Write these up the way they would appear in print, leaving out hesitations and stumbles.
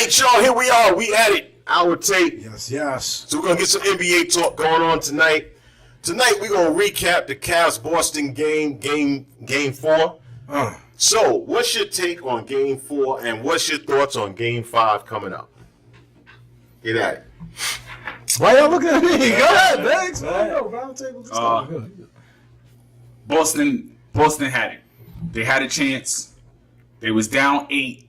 right, y'all, here we are. We at it. Our tape. Yes. So we're going to get some NBA talk going on tonight. Tonight, we're going to recap the Cavs-Boston game 4. So, what's your take on game 4, and what's your thoughts on game 5 coming up? Get at it. Why y'all looking at me? Go ahead, thanks. Round table discussion. Boston had it. They had a chance. They was down 8,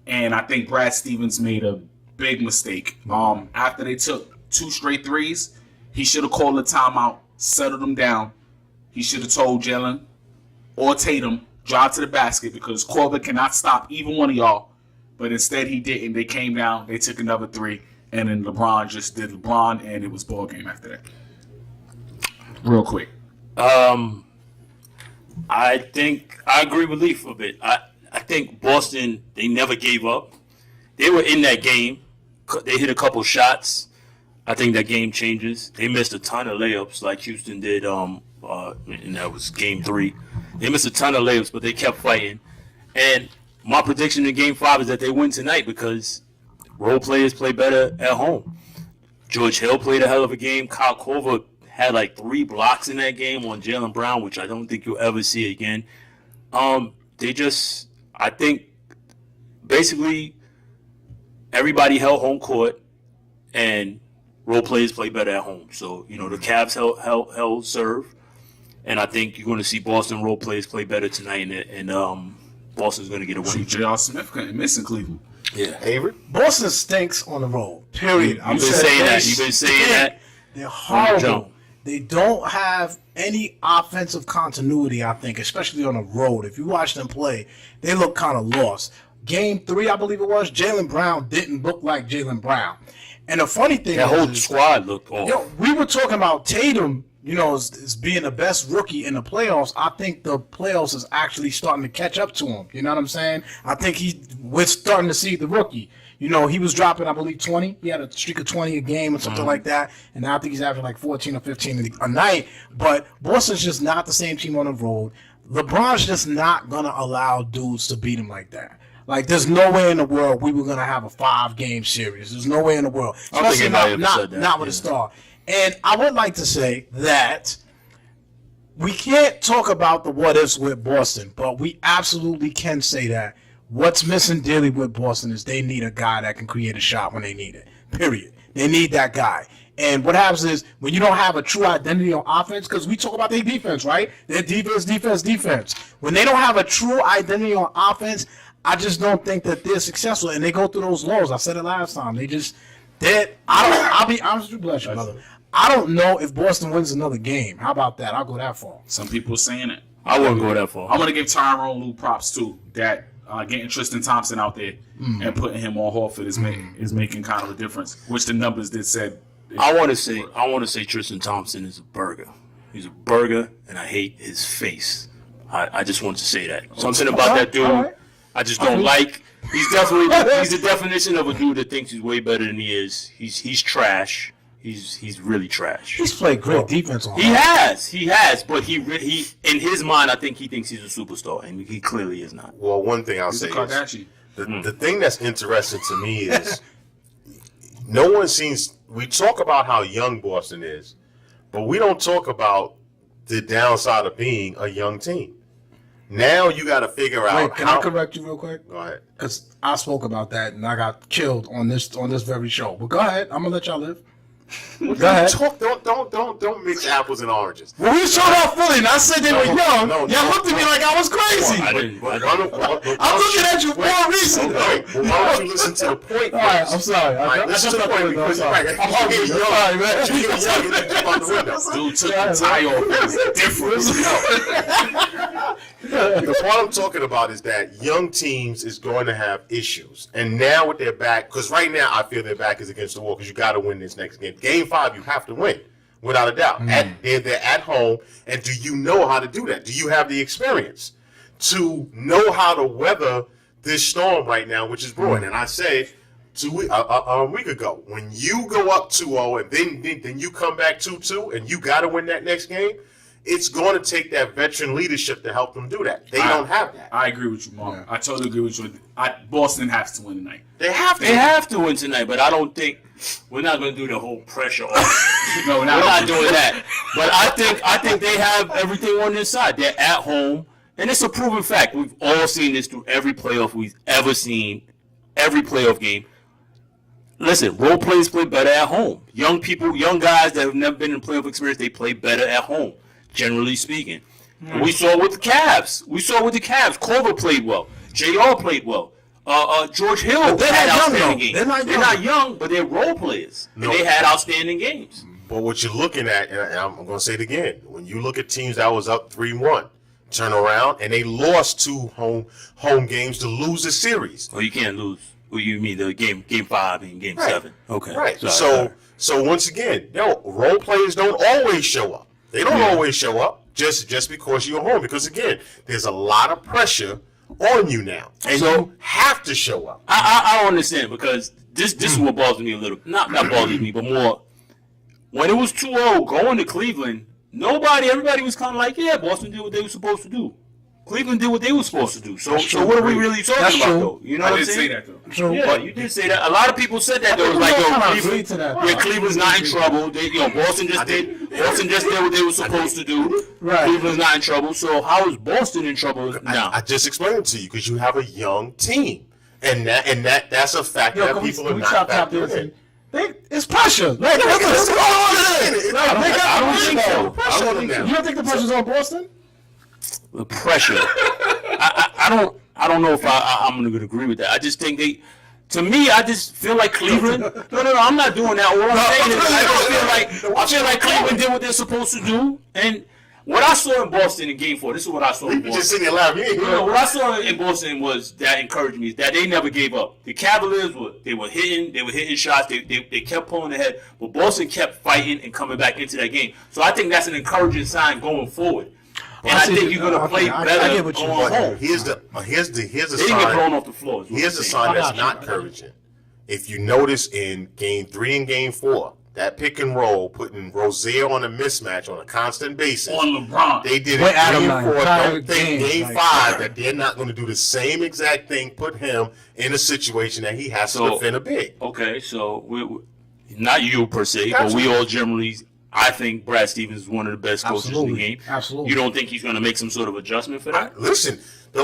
and I think Brad Stevens made a big mistake. After they took 2 straight threes, he should have called a timeout, settled them down. He should have told Jalen or Tatum, drive to the basket, because Corbett cannot stop either one of y'all. But instead he didn't. They came down, they took another 3, and then LeBron just did LeBron, and it was ball game after that. Real quick. I think I agree with Leaf a bit. I think Boston, they never gave up. They were in that game. They hit a couple shots. I think that game changes. They missed a ton of layups like Houston did, and that was game 3. They missed a ton of layups, but they kept fighting. And my prediction in game 5 is that they win tonight because role players play better at home. George Hill played a hell of a game. Kyle Korver had like 3 blocks in that game on Jaylen Brown, which I don't think you'll ever see again. I think basically everybody held home court, and role players play better at home. So, the Cavs held serve, and I think you're going to see Boston role players play better tonight, and Boston's going to get a win. J.R. Smith couldn't miss in Cleveland. Yeah. Avery? Boston stinks on the road. Period. You've been saying that. They're horrible. They don't have any offensive continuity, I think, especially on the road. If you watch them play, they look kind of lost. Game 3, I believe it was, Jaylen Brown didn't look like Jaylen Brown. And the funny thing that whole squad looked off. We were talking about Tatum, as being the best rookie in the playoffs. I think the playoffs is actually starting to catch up to him. You know what I'm saying? I think we're starting to see the rookie. He was dropping, I believe, 20. He had a streak of 20 a game or something like that. And now I think he's averaging like 14 or 15 a night. But Boston's just not the same team on the road. LeBron's just not going to allow dudes to beat him like that. Like, there's no way in the world we were going to have a 5-game series. There's no way in the world. Especially not with a star. And I would like to say that we can't talk about the what-ifs with Boston, but we absolutely can say that what's missing dearly with Boston is they need a guy that can create a shot when they need it, period. They need that guy. And what happens is when you don't have a true identity on offense, because we talk about their defense, right? Their defense. When they don't have a true identity on offense, I just don't think that they're successful. And they go through those lows. I said it last time. I'll be honest with you, bless you, brother. I don't know if Boston wins another game. How about that? I'll go that far. Some people are saying it. I wouldn't go that far. I'm going to give Tyrone Lue props, too, that getting Tristan Thompson out there and putting him on Horford is making kind of a difference, which the numbers did said. I want to say Tristan Thompson is a burger. He's a burger, and I hate his face. I just want to say that. Something about that dude I just don't like. He's the definition of a dude that thinks he's way better than he is. He's trash. He's really trash. He's played great defense on. He has, but he in his mind, I think he thinks he's a superstar, and he clearly is not. Well, one thing I'll say is the thing that's interesting to me is no one seems. We talk about how young Boston is, but we don't talk about the downside of being a young team. Now you got to figure out. Wait, can I correct you real quick? Go ahead. Because I spoke about that and I got killed on this very show. But go ahead. I'm gonna let y'all live. Go ahead. Don't mix apples and oranges. Well, we showed off Philly, and I said they were young. Y'all looked at me like I was crazy. I didn't. I'm looking at you for a reason. Why don't you listen to the point? All right, I'm sorry. Listen to the point because I'm sorry, man. Dude took the tie off. It's different. The point I'm talking about is that young teams is going to have issues. And now with their back, because right now I feel their back is against the wall because you got to win this next game. Game 5, you have to win, without a doubt. They're at home, and do you know how to do that? Do you have the experience to know how to weather this storm right now, which is brewing? And I said a week ago, when you go up 2-0 and then you come back 2-2 and you got to win that next game, it's going to take that veteran leadership to help them do that. They don't have that. I agree with you, Mark. Yeah. I totally agree with you. Boston has to win tonight. They have to. They have to win tonight, but I don't think we're not going to do the whole pressure. No, We're not doing that. But I think they have everything on their side. They're at home, and it's a proven fact. We've all seen this through every playoff we've ever seen, every playoff game. Listen, role players play better at home. Young people, young guys that have never been in playoff experience, they play better at home, generally speaking. We saw it with the Cavs. Culver played well. JR played well. George Hill they're had not young, outstanding though. games. They're not young. young, but they're role players. No. And they had outstanding games. But what you're looking at, and I'm going to say it again, when you look at teams that was up 3-1, turn around, and they lost 2 home games to lose the series. Oh, you can't lose. What you mean the game 5 and game Right. 7? Okay. Right. Sorry. So once again, role players don't always show up. They don't always show up just because you're home. Because again, there's a lot of pressure on you now, and So- you have to show up. I don't understand because this is what bothers me a little. Not bothers me, but more when it was 2-0 going to Cleveland. Everybody was kind of like, yeah, Boston did what they were supposed to do. Cleveland did what they were supposed to do. So what are we really talking That's about, true. though? You know I what I'm didn't say saying? that though. True. Yeah, you did say that. A lot of people said that. Though. It was like, I yo, agree to that. Cleveland's not in trouble. Boston just did what they were supposed to do. Right. Cleveland's not in trouble. So how is Boston in trouble now? I just explained it to you because you have a young team, and that's a fact Yo, that can we, people can are we not chop top factoring this? in. It's pressure. Like, what's going on in it? Like, they got I don't pressure, think so. though. Pressure on them now. You don't think the pressure's on Boston? The pressure. I don't know if I'm going to agree with that. I just think to me, I just feel like Cleveland. No, I'm not doing that. What I'm saying is, I feel like Cleveland did what they're supposed to do. And what I saw in Boston in Game 4, this is what I saw in You just Boston. sitting there laughing. You ain't hear What I saw in Boston was that encouraged me is that they never gave up. The Cavaliers were hitting shots. They kept pulling ahead, but Boston kept fighting and coming back into that game. So I think that's an encouraging sign going forward. And I think you're going to play I better get what you're going saying. home. Here's the They didn't get blown sign. off the floor. is what Here's I'm a saying. sign that's I got not you. encouraging. If you notice in Game 3 and Game 4, that pick and roll, putting Rozier on a mismatch on a constant basis. On LeBron. They did it Went at him Game like 4. entire Don't think game, Game like- 5 that they're not going to do the same exact thing, put him in a situation that he has to So- defend a big. Okay, so we not you per se, Gotcha. but we all generally. I think Brad Stevens is one of the best coaches in the Absolutely. game. Absolutely. You don't think he's going to make some sort of adjustment for that? Listen, the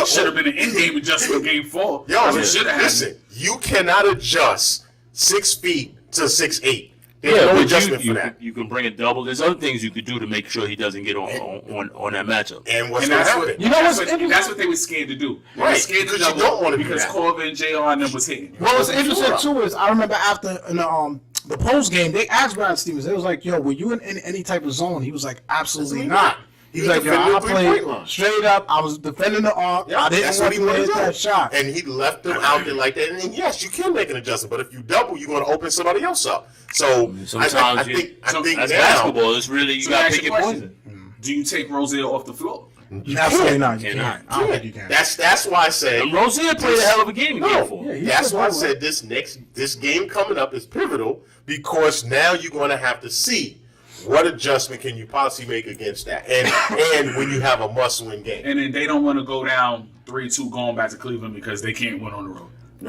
Should have been an in-game adjustment Game 4. Yo, should have. listen, you cannot adjust 6 feet to 6'8". There's no but adjustment you for that. you can bring a double. There's other things you could do to make sure he doesn't get on that matchup. And what's And going to that's happen? what, You know that's, what's what, interesting? that's what they were scared to do. They were Right, scared to because you double don't wanna do because that. Corvin and JR and them was hitting. Well, what's interesting too is I remember after in the post game they asked Brad Stevens. They was like, "Yo, were you in any type of zone?" He was like, "Absolutely Absolutely not." not. He He was like, "Yo, defended I the played three-point line. straight up. I was defending the arc. I didn't that's want what he to wanted hit to do. that shot." And he left them out there like that. And then, yes, you can make an adjustment, but if you double, you're going to open somebody else up. So Sometimes I think that's now, basketball. It's really you So got to ask pick you your a poison. question. Do you take Rozier off the floor? Absolutely not. You Cannot. can't. I don't think you can. that's why I said And Rozier played a hell of a game in No. Game 4. Yeah, he that's played why I well. said this game coming up is pivotal because now you're going to have to see what adjustment can you possibly make against that, and when you have a must-win game. And then they don't want to go down 3-2 going back to Cleveland because they can't win on the road.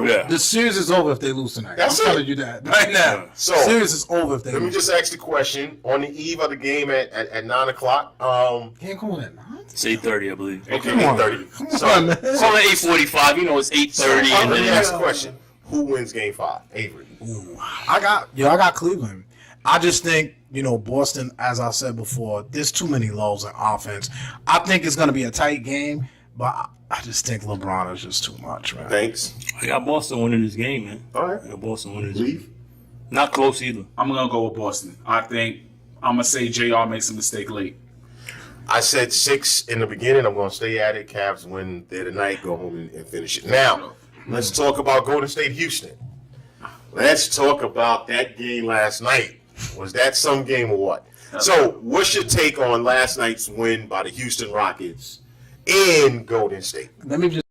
Yeah. The series is over if they lose tonight. That's I'm it. telling you that right now. So, The series is over if they Let me lose. just ask the question on the eve of the game at 9 o'clock. Can't call it 9. It's 8:30, I believe. Okay, Come on. 8:30. Come So, on, man. Call it 8:45. You know it's 8:30, and let me then ask the question: who wins Game 5? Avery. I got Cleveland. I just think, Boston, as I said before, there's too many lows in offense. I think it's going to be a tight game, but I just think LeBron is just too much, man. Thanks. I got Boston winning this game, man. All right. I got Boston winning this game. Leave. Not close either. I'm going to go with Boston. I think I'm going to say JR makes a mistake late. I said 6 in the beginning. I'm going to stay at it. Cavs win there tonight. Go home and finish it. Now, let's talk about Golden State Houston. Let's talk about that game last night. Was that some game or what? So, what's your take on last night's win by the Houston Rockets in Golden State? Let me just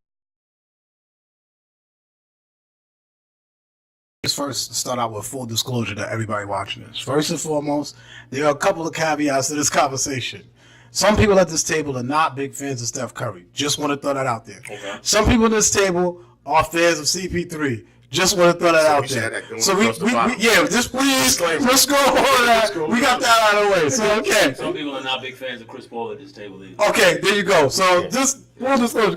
First, start out with full disclosure to everybody watching this. First and foremost, there are a couple of caveats to this conversation. Some people at this table are not big fans of Steph Curry. Just want to throw that out there. Okay. Some people at this table are fans of CP3. Just want to throw that out there. So just please, let's go on that. We got that out of the way. So, okay. Some people are not big fans of Chris Paul at this table either. Okay, there you go. So, just full disclosure.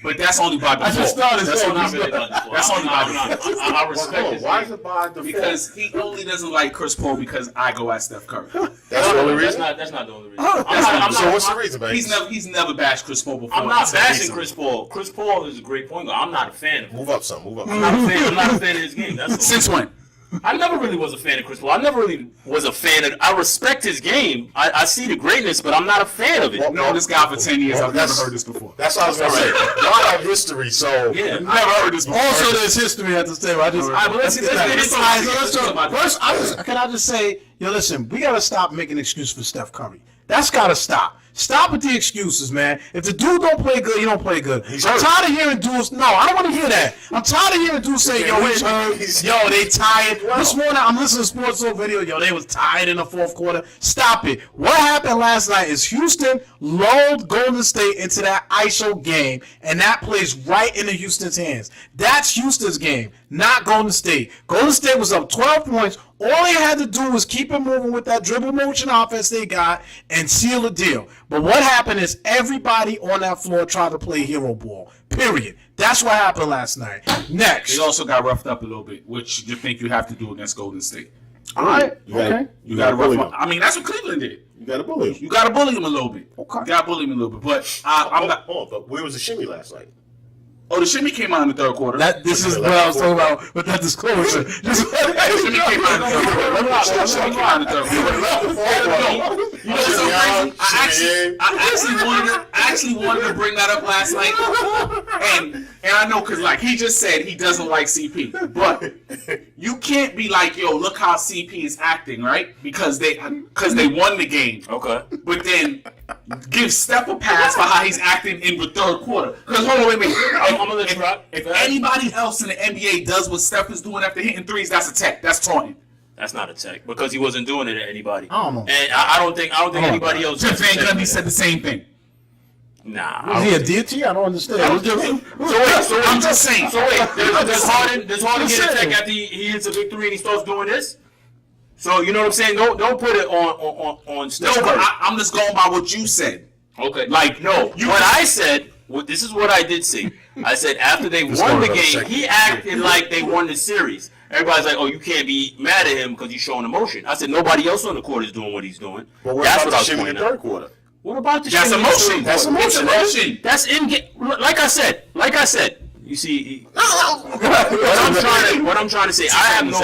But that's only by default. I just started That's saying. only by default. That's only by default. I respect it. Why is it by default? Because he only doesn't like Chris Paul because I go at Steph Curry. That's the only reason? That's not the only reason. So what's the reason, man? He's never bashed Chris Paul before. I'm not bashing Chris Paul. Chris Paul is a great point guard. I'm not a fan of him. Move up some. Move up. I'm not a fan of his game. That's all. Since when? I never really was a fan of Chris Paul. I never really was a fan of. I respect his game. I see the greatness, but I'm not a fan of it. I've known this guy for 10 years. I've never heard this before. That's what I was going to say. Y'all have history, so Yeah. Never heard this before. Also, there's history at this table. Let's get that. First, can I just say, listen, we got to stop making excuses for Steph Curry. That's got to stop. Stop with the excuses, man. If the dude don't play good, he don't play good. I'm tired of hearing dudes. No, I don't want to hear that. I'm tired of hearing dudes say, yo, he's hurt. Yo, they tired. This morning, I'm listening to Sports Zone video. Yo, they was tired in the fourth quarter. Stop it. What happened last night is Houston lulled Golden State into that ISO game, and that plays right into Houston's hands. That's Houston's game, not Golden State. Golden State was up 12 points. All they had to do was keep it moving with that dribble motion offense they got and seal the deal. But what happened is everybody on that floor tried to play hero ball. Period. That's what happened last night. Next. They also got roughed up a little bit, which you think you have to do against Golden State. All right. Okay. You got to rough up. I mean, that's what Cleveland did. you got to bully him. You got to bully him a little bit. Okay. You got to bully him a little bit. But I'm not. Hold on, but where was the shimmy last night? Oh, the shimmy came out in the third quarter. This is what I was talking about with that disclosure. The shimmy came out in the third quarter. The shimmy came out in the third quarter. You know what's so crazy? I actually wanted to bring that up last night, and I know because like he just said he doesn't like CP, but you can't be like, yo, look how CP is acting, right? Because they won the game. Okay. But then give Steph a pass for how he's acting in the third quarter. Because hold on, wait a minute. I'm gonna let you rock. If anybody else in the NBA does what Steph is doing after hitting threes, that's a tech. That's taunting. That's not a tech because he wasn't doing it to anybody. I don't know. And I don't think anybody else. Jeff Van Gundy said the same thing. Nah. Is he a deity? I don't understand. I'm just saying. So wait, does Harden get a tech after he hits a big three and he starts doing this? So you know what I'm saying? Don't put it on Steph. No, but I'm just going by what you said. Okay. Like no, what I said. This is what I did say. I said after they won the game, he acted like they won the series. Everybody's like, "Oh, you can't be mad at him because he's showing emotion." I said nobody else on the court is doing what he's doing. But That's what what I about was the shimmy in pointing the out. third quarter? What about the That's shimmy? emotion. That's emotion. That's emotion. That's in game. Like I said. You see, what I'm trying to say, I have no.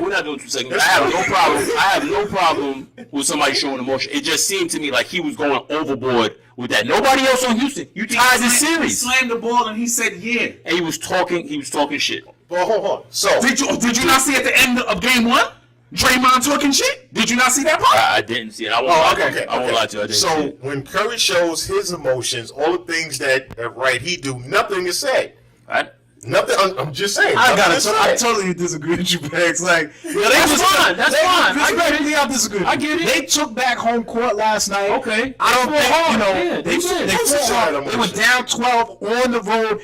We're not doing 2 seconds. I have no problem with somebody showing emotion. It just seemed to me like he was going overboard with that. Nobody else on Houston. You tied the series. He slammed the ball and he said, "Yeah." And he was talking shit. Well, hold on. So Did you not see at the end of game one, Draymond talking shit? Did you not see that part? I didn't see it. I won't lie to you. I won't lie to you. I didn't see So it. when Curry shows his emotions, all the things that he do, nothing is said. Nothing. I'm just saying. I totally disagree with you, Banks. Like, That's fine. I disagree. I get it. They took back home court last night. Okay. I don't They think fought you know. hard. Yeah, they did. fought hard. They were down 12 on the road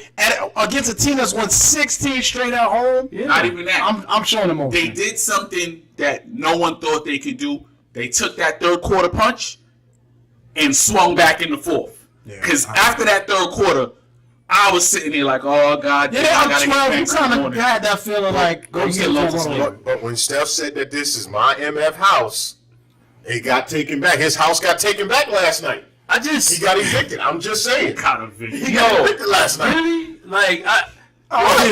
against a team that's won 16 straight at home. Yeah. Not even that. I'm showing them They did something that no one thought they could do. They took that third quarter punch and swung back in the fourth. Because after that third quarter, I was sitting there like, oh, God. Yeah, I I'm gotta 12. get You back kind some of more. had that feeling like, go get lost. But when Steph said that this is my MF house, it got taken back. His house got taken back last night. He got evicted. I'm just saying. He got evicted last night. Really? Like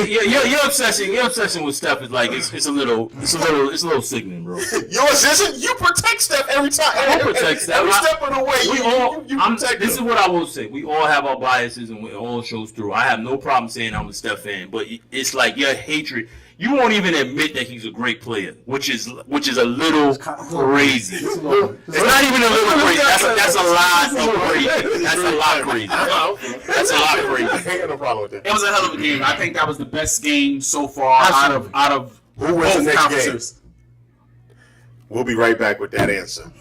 your obsession with Steph is like it's a little sickening, bro. Yours isn't. You protect Steph every time. I protect Steph. Every step of the way. You protect this him. is what I will say. We all have our biases and it all shows through. I have no problem saying I'm a Steph fan, but it's like your hatred. You won't even admit that he's a great player, which is a little crazy. It's not even a little crazy. That's a lot of crazy. That's a lot crazy. That's a lot crazy. I ain't got no problem with that. It was a hell of a game. I think that was the best game so far out of Who wins the Both next game? conferences. We'll be right back with that answer.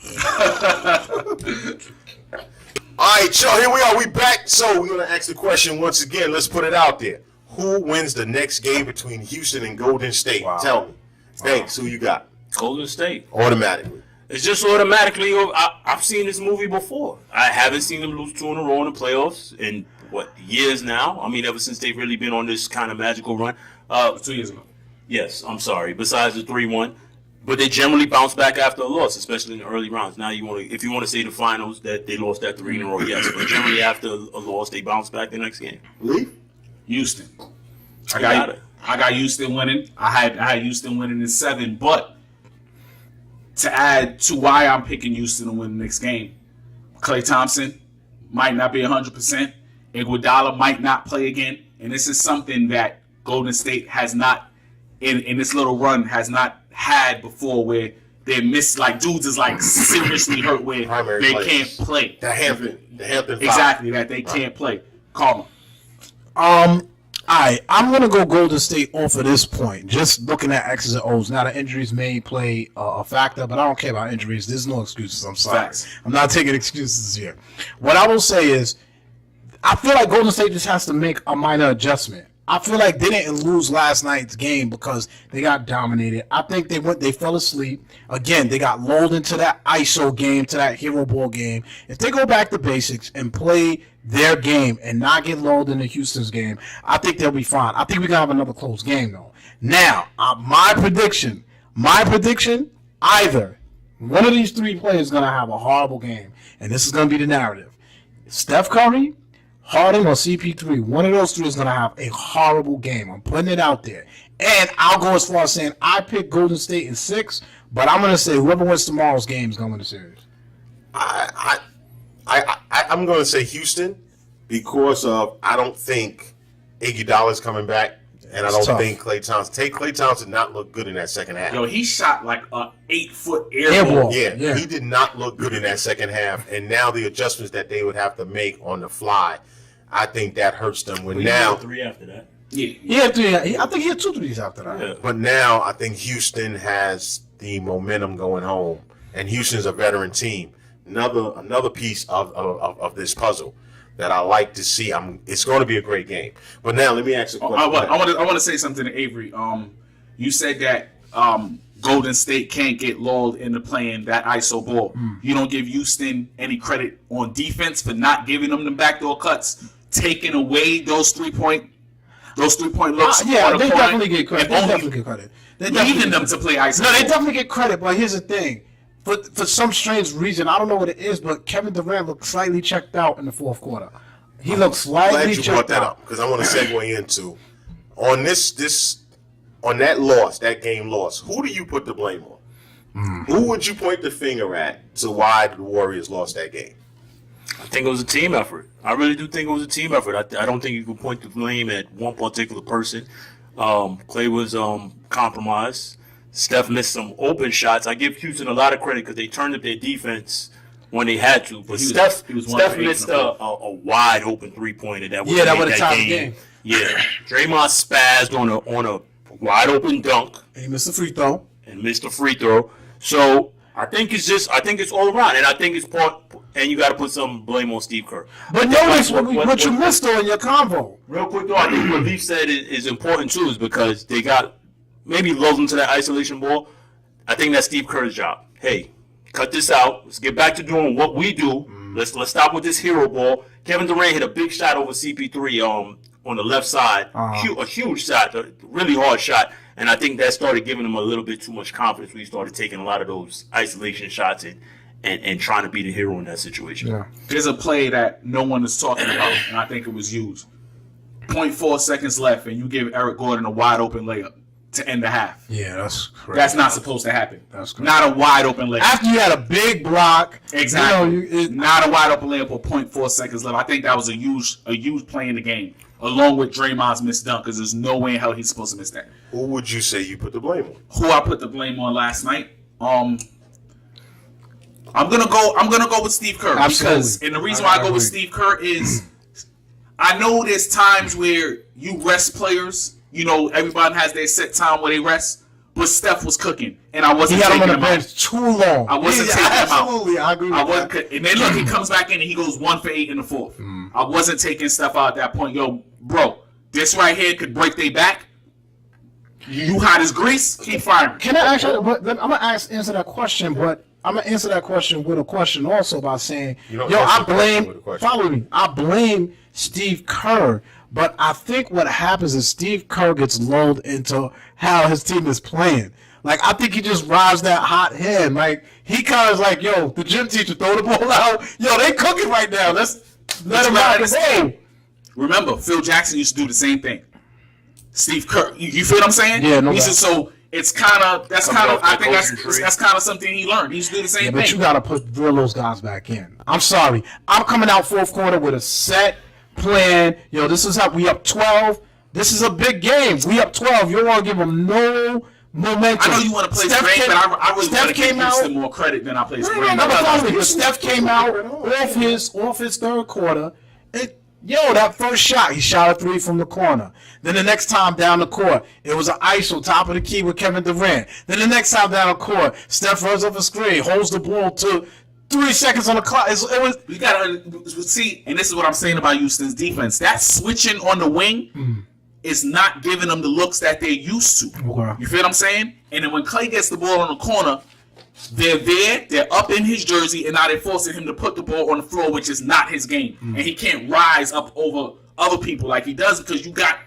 All right, y'all, here we are. We back. So we're going to ask the question once again. Let's put it out there. Who wins the next game between Houston and Golden State? Wow. Tell me. Thanks. Who you got? Golden State. Automatically. It's just automatically. I've seen this movie before. I haven't seen them lose 2 in a row in the playoffs in years now. I mean, ever since they've really been on this kind of magical run. 2 years ago. Yes, I'm sorry. Besides the 3-1, but they generally bounce back after a loss, especially in the early rounds. Now, if you want to say the finals that they lost that 3 in a row, yes. But generally after a loss, they bounce back the next game. Lee? Houston. I got it. got Houston winning. I had Houston winning in 7, but to add to why I'm picking Houston to win the next game, Klay Thompson might not be 100%. Iguodala might not play again, and this is something that Golden State has not in this little run has not had before, where they miss dudes is seriously hurt where Primary they players. can't play. The Hampton Five. Exactly, that they can't play. Karma. Alright, I'm gonna go Golden State off of this point. Just looking at X's and O's. Now the injuries may play a factor, but I don't care about injuries. There's no excuses. I'm sorry. Facts. I'm not taking excuses here. What I will say is, I feel like Golden State just has to make a minor adjustment. I feel like they didn't lose last night's game because they got dominated. I think they fell asleep. Again, they got lulled into that ISO game, to that hero ball game. If they go back to basics and play their game and not get lulled into Houston's game, I think they'll be fine. I think we're going to have another close game, though. Now, my prediction, either one of these 3 players is going to have a horrible game, and this is going to be the narrative. Steph Curry, Harden, or CP3, one of those 3 is going to have a horrible game. I'm putting it out there. And I'll go as far as saying I pick Golden State in 6, but I'm going to say whoever wins tomorrow's game is going to win the series. I'm going to say Houston because of I don't think Iguodala is coming back, and I don't think Klay Thompson. Klay Thompson not look good in that second half. Yo, he shot like a 8-foot air ball. Yeah, he did not look good in that second half, and now the adjustments that they would have to make on the fly, I think that hurts them. He had 3 after that. Yeah. I think he had 2 threes after that. Yeah. But now I think Houston has the momentum going home, and Houston's a veteran team. Another piece of this puzzle that I like to see. It's going to be a great game. But now let me ask you a question. I want to say something to Avery. You said that Golden State can't get lulled into playing that ISO ball. You don't give Houston any credit on defense for not giving them the backdoor cuts, taking away those 3-point looks. Yeah, on they the definitely corner, get credit. and They only definitely get credit. leaving them to play ISO. No, they definitely get credit, but here's the thing. For some strange reason, I don't know what it is, but Kevin Durant looked slightly checked out in the 4th quarter. He looked slightly Glad you brought checked that out. up because I want to segue into on on that loss, that game loss. Who do you put the blame on? Who would you point the finger at to why the Warriors lost that game? I think it was a team effort. I really do think it was a team effort. I don't think you can point the blame at one particular person. Klay was compromised. Steph missed some open shots. I give Houston a lot of credit because they turned up their defense when they had to. But Steph missed a wide open 3-pointer that would have tied the game. Yeah, Draymond spazzed on a wide open dunk And he missed the free throw. and missed a free throw. So I think it's all around, and I think it's part. And you got to put some blame on Steve Kerr. But notice what you missed on your convo. Real quick though, I think what Leaf said is important too, is because they got maybe lulled into that isolation ball. I think that's Steve Kerr's job. Hey, cut this out. Let's get back to doing what we do. Let's stop with this hero ball. Kevin Durant hit a big shot over CP3 on the left side. A huge shot, a really hard shot. And I think that started giving him a little bit too much confidence when he started taking a lot of those isolation shots and trying to be the hero in that situation. Yeah. There's a play that no one is talking about, and I think it was used. 0.4 seconds left, and you give Eric Gordon a wide open layup to end the half. Yeah, that's crazy. That's not supposed to happen. That's crazy. Not a wide open layup. After you had a big block. Exactly. Not a wide open layup with 0.4 seconds left. I think that was a huge play in the game, along with Draymond's missed dunk, because there's no way in hell he's supposed to miss that. Who would you say you put the blame on? Who I put the blame on last night? I'm gonna go with Steve Kerr. Absolutely. And the reason why I go with Steve Kerr is I know there's times where you rest players. You know, everybody has their set time where they rest. but Steph was cooking, and I wasn't He had him taking on the him out. bench too long. I wasn't Yeah, taking him out. absolutely, I agree with I that. wasn't, and then look, he comes back in and he goes 1 for 8 in the fourth. I wasn't taking Steph out at that point. Yo, bro, this right here could break their back. You hot as grease, keep firing. Can I actually? But I'm gonna answer that question. But I'm gonna answer that question with a question also by saying, You don't yo, answer I the question with a blame. question. Follow me. I blame Steve Kerr. But I think what happens is Steve Kerr gets lulled into how his team is playing. Like, I think he just rides that hot hand. Like, he kind of is like, yo, the gym teacher, throw the ball out. Yo, they cooking right now. Let's let him rock and roll. Remember, Phil Jackson used to do the same thing. Steve Kerr, you feel what I'm saying? Yeah, no He doubt. said, so it's kind of Coming off I that think coaching tree. that's kind of something he learned. He used to do the same Yeah, but thing. you got to drill those guys back in. I'm sorry. I'm coming out fourth quarter with a set plan. Yo, this is how we up 12. This is a big game. We up 12. You don't want to give them no momentum. I know you want to play Steph Grant, came- but I really Steph want to give came out. Houston more credit than I play No, Grant. but follow me. But Steph came out off his third quarter. Yo, that first shot, he shot a 3 from the corner. Then the next time down the court, it was an ISO top of the key with Kevin Durant. Then the next time down the court, Steph runs up a screen, holds the ball to 3 seconds on the clock. It was You gotta see, and this is what I'm saying about Houston's defense. That switching on the wing is not giving them the looks that they're used to. Okay. You feel what I'm saying? And then when Clay gets the ball on the corner, they're there, they're up in his jersey, and now they're forcing him to put the ball on the floor, which is not his game. And he can't rise up over other people like he does because you got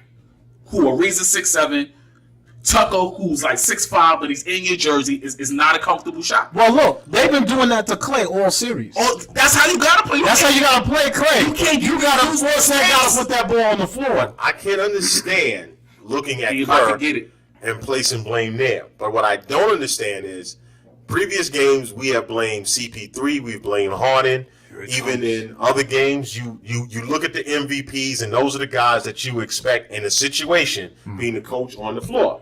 Ariza 6'7", Tucker, who's like 6'5", but he's in your jersey, is not a comfortable shot. Well, look, they've been doing that to Clay all series. Oh, that's how you gotta play. That's how you gotta play Clay. You gotta use force the that guy space. to put that ball on the floor. I can't understand looking at If I Kerr could get it. and placing blame there. But what I don't understand is previous games we have blamed CP3, we've blamed Harden. Even in other games, you look at the MVPs, and those are the guys that you expect in a situation being the coach on the floor.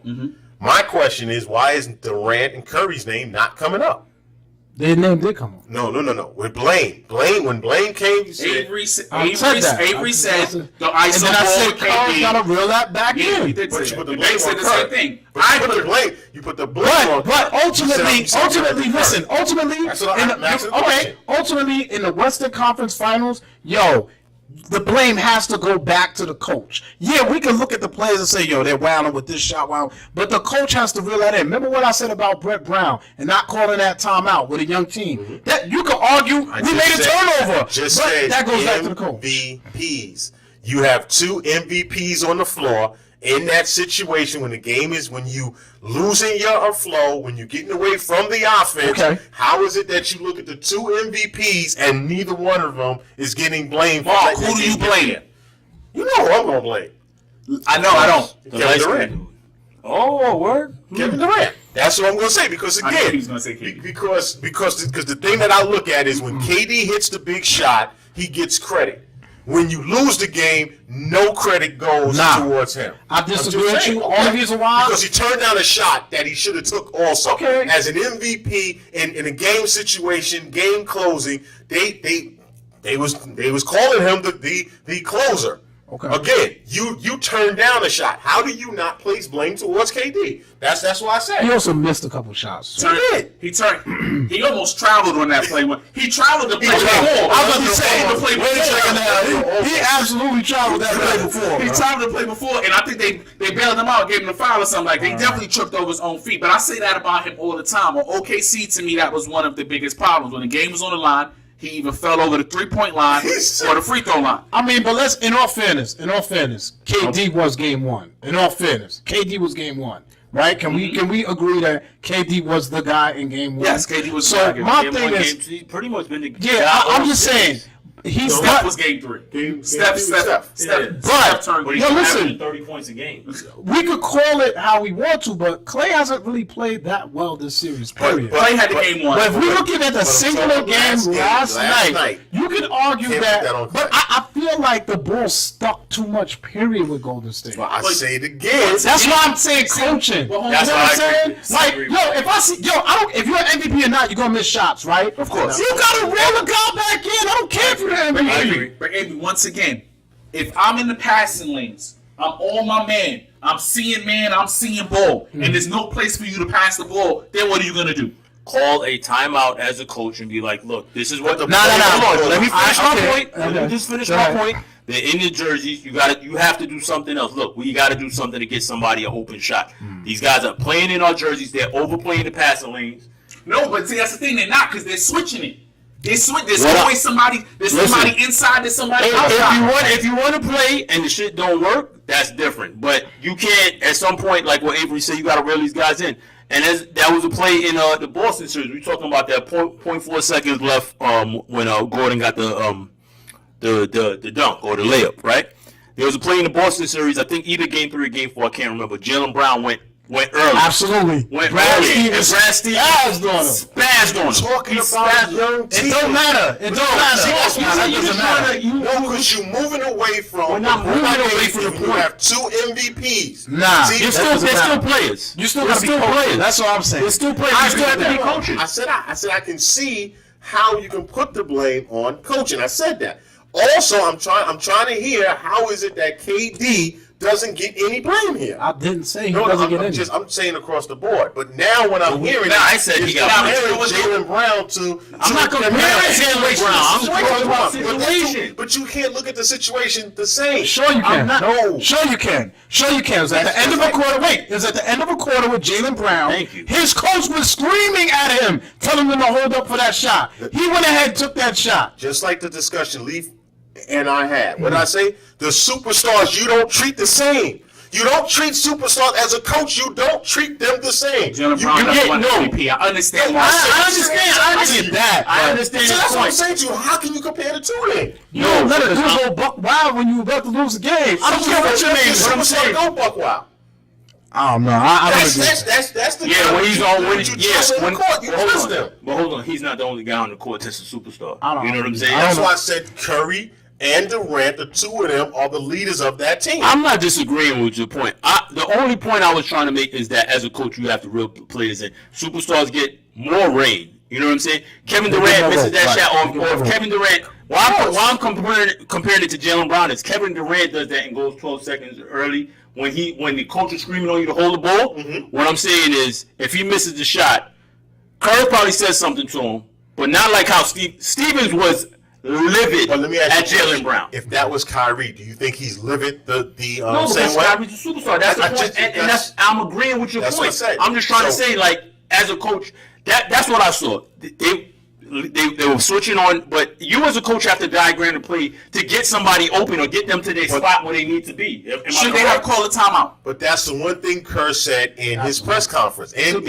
My question is, why isn't Durant and Curry's name not coming up? Their name did come on. No. With Blaine. When Blaine came, you said, Avery said said the And ISO then I ball said, with Carl KD. gotta reel that back Yeah, he in. did but say you put that. the And they blame said on the Curry. same thing. But you put the blame on But Curry. ultimately, You said ultimately, Curry. That's what I'm asking the question. ultimately in the Western Conference Finals, yo, the blame has to go back to the coach. Yeah, we can look at the players and say, yo, they're wilding with this shot, wow. But the coach has to reel that in. Remember what I said about Brett Brown and not calling that timeout with a young team? That you can argue we just made a said- turnover, Just but said that goes back to the coach. MVPs. You have 2 MVPs on the floor in that situation when the game is when you losing your flow, when you're getting away from the offense. Okay. How is it that you look at the 2 MVPs and neither one of them is getting blamed? Mark, for who do you blame? You know who I'm gonna blame. I know, I don't. The Kevin light Durant. skin dude. Oh, word. Kevin Durant. That's what I'm going to say because I knew again, he was gonna say KD. because the thing that I look at is when KD hits the big shot, he gets credit. When you lose the game, no credit goes Nah. towards him. I I'm just disagree with saying, you. Only reason why- because he turned down a shot that he should have took also. Okay. As an MVP in a game situation, game closing, they was calling him the closer. Okay. Again, you turned down a shot. How do you not place blame towards KD? That's what I said. He also missed a couple shots. He almost traveled on that play. He traveled to play traveled. before. I was He gonna say, traveled to play wait a second now. He absolutely traveled that play before. He traveled to play before, and I think they bailed him out, gave him a foul or something. Like they definitely tripped over his own feet. But I say that about him all the time. On OKC, to me, that was one of the biggest problems. When the game was on the line, he either fell over the 3-point line or the free throw line. I mean, but let's, in all fairness, KD was game 1. In all fairness, KD was game 1. Right? Can we agree that KD was the guy in game 1? Yes, KD was So the guy. my Game thing one, is, game two, he's pretty much been the I'm just saying, he's Steph not. was game 3. Steph. Steph But turned. But yo, he's listen. averaging 30 points a game. We could call it how we want to, but Clay hasn't really played that well this series. Period. Clay had the game 1. But if we're looking at the I'm singular talking game last last night, night. you could argue Can't put that on that. But I feel like the ball stuck too much. Period with Golden State. But I say it again. That's why I'm saying coaching. Well, You that's know why what I'm I saying? agree. Like, agree yo, if I see, I don't. If you're an MVP or not, you're gonna miss shots, right? Of course. You gotta reel the guy back in. I don't care if you're an MVP. But Avery, once again, if I'm in the passing lanes, I'm on my man. I'm seeing man, I'm seeing ball, and there's no place for you to pass the ball, then what are you gonna do? Call a timeout as a coach and be like, look, this is what the No. Hold on, let me finish my point. Okay. Let me just finish Go my ahead. point. They're in the jerseys. You have to do something else. Look, we got to do something to get somebody an open shot. These guys are playing in our jerseys. They're overplaying the passing lanes. No, but see, that's the thing. They're not, because they're switching it. There's What always somebody. There's Listen. somebody inside. There's somebody If outside. you want to play and the shit don't work, that's different. But you can't, at some point, like what Avery said, you got to reel these guys in. And that was a play in the Boston series. We're talking about that 0.4 seconds left when Gordon got the dunk or the layup, right? There was a play in the Boston series, I think either game 3 or game 4, I can't remember. Jaylen Brown went early. Absolutely. Went Brad early. Stevens And Brad Stevens spazzed on him. spazzed on him. Talking He about spazzed- young It teams. don't matter. It don't matter. see, That you doesn't matter. No, because you're moving away from. We're not moving away from the You point. have 2 MVPs. Nah. See, They're That doesn't still matter. players. You still They're got to be coaching. players. That's all I'm saying. They're still players. I You still have to agree be with that. coaching. I said I can see how you can put the blame on coaching. I said that. Also, I'm trying to hear how is it that KD doesn't get any blame here. I didn't say he No, doesn't get any. I'm saying across the board. But now when I'm hearing Nah, it, I said he it's got comparing blame. Jaylen Brown to. I'm not comparing Jaylen Brown. I'm talking about But situation. But you can't look at the situation the same. Sure you can. No. Sure you can. Sure you can. It was at the end of a quarter. Wait, it was at the end of a quarter with Jaylen Brown. Thank you. His coach was screaming at him, telling him to hold up for that shot. He went ahead and took that shot. Just like the discussion Leaf and I had. What did I say? The superstars you don't treat the same. You don't treat superstars as a coach. You don't treat them the same. Jaylen You Brown get doesn't win no. MVP. I understand. I understand. I get that. I but- understand So your that's what I'm point. saying to you. How can you compare the two then? You don't let a because dude I'm- go buck wild when you about to lose the game. I don't care what you mean. What I'm Superstar saying. don't buck wild. I don't know. I don't agree. That's the Yeah, when he's on winning, you yes. trust on When, the court, you but hold trust on. them. But hold on, he's not the only guy on the court that's a superstar. I don't You know what I'm know. saying? I That's don't why I said Curry and Durant, the two of them, are the leaders of that team. I'm not disagreeing with your point. The only point I was trying to make is that as a coach, you have to reel players in. Superstars get more rain. You know what I'm saying? Kevin They get Durant more misses rope, that right. shot, They get or more if Kevin Durant. Why I'm comparing it to Jaylen Brown is Kevin Durant does that and goes 12 seconds early when the coach is screaming on you to hold the ball. What I'm saying is, if he misses the shot, Curry probably says something to him, but not like how Stevens was livid But let me ask at you a Jaylen question. Brown. If that was Kyrie, do you think he's livid No, same because way? Kyrie's a superstar. That's the I point, just- and that's I'm agreeing with your that's point. what I said. I'm just trying to So- say, like, as a coach, that's what I saw. They were switching on, but you as a coach have to diagram the play to get somebody open or get them to their spot where they need to be. Am I Should they have correct? called a timeout? But that's the one thing Kerr said in his press conference. In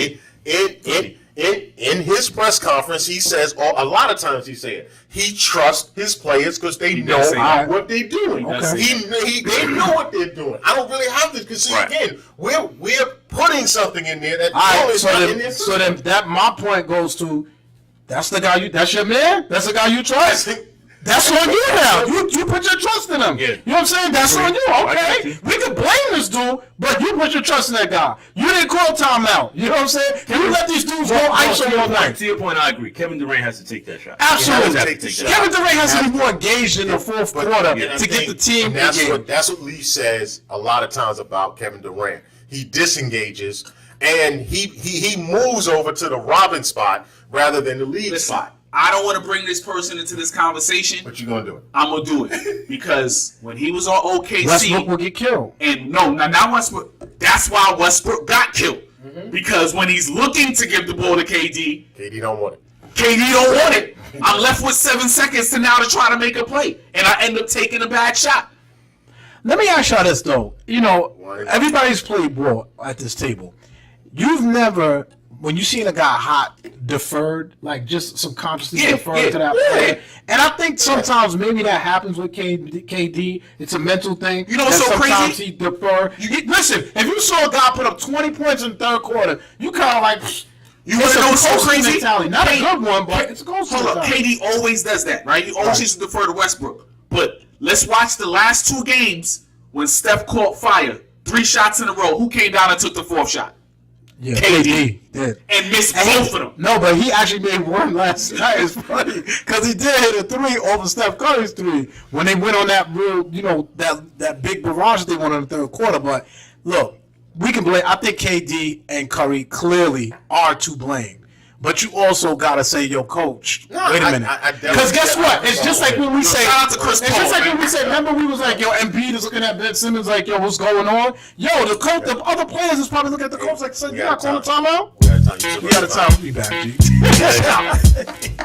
his press conference, he says a lot of times he said he trusts his players because they know does say that. what they're doing. Okay. They know what they're doing. I don't really have to because Right. again, we're putting something in there that All right, normally is not in there. so then that my point goes to that's the guy that's your man? That's the guy you trust? That's on you now. You put your trust in him. Yeah. You know what I'm saying? That's on you. I got Okay. you. We can blame this dude, but you put your trust in that guy. You didn't call timeout. You know what I'm saying? You let these dudes go ISO all night. To your point, I agree. Kevin Durant has to take that shot. Absolutely. He has to Take the take shot. that. Kevin Durant has to be more engaged in the fourth quarter And I to get think- the team and that's engaged. that's what Lee says a lot of times about Kevin Durant. He disengages and he moves over to the Robin spot rather than the lead Listen, spot. I don't want to bring this person into this conversation. But you're gonna do it. I'm gonna do it because when he was on OKC, Westbrook will get killed. and not Westbrook. That's why Westbrook got killed because when he's looking to give the ball to KD, KD don't want it. KD don't want it. I'm left with 7 seconds to now to try to make a play, and I end up taking a bad shot. Let me ask y'all this though. You know, Why? everybody's played ball at this table. You've never, when you seen a guy hot, deferred, like just subconsciously Yeah, deferred yeah, to that yeah. player. And I think sometimes maybe that happens with KD. It's a mental thing. You know what's that so crazy? Sometimes he deferred. Listen, if you saw a guy put up 20 points in the third quarter, you kind of like, You want to know what's so coasting crazy? mentality. Not a K- good one, but it's a coasting Hold up, mentality. KD always does that, right? He always used to defer to Westbrook. But let's watch the last 2 games when Steph caught fire. 3 shots in a row. Who came down and took the 4th shot? Yeah, KD. did. And missed And both of them. No, but he actually made one last night. It's funny because he did hit a 3 over Steph Curry's 3 when they went on that real, that big barrage they won in the third quarter. But look, we can blame. I think KD and Curry clearly are to blame. But you also gotta say, yo, coach, wait a minute. Because guess what? It's just like when we say, shout out to Chris it's Paul, just like man. when we say, remember we was like, yo, Embiid is looking at Ben Simmons like, yo, what's going on? Yo, the coach, the other players is probably looking at the coach like, son, you not calling timeout? We got time. We got a time. We back, G.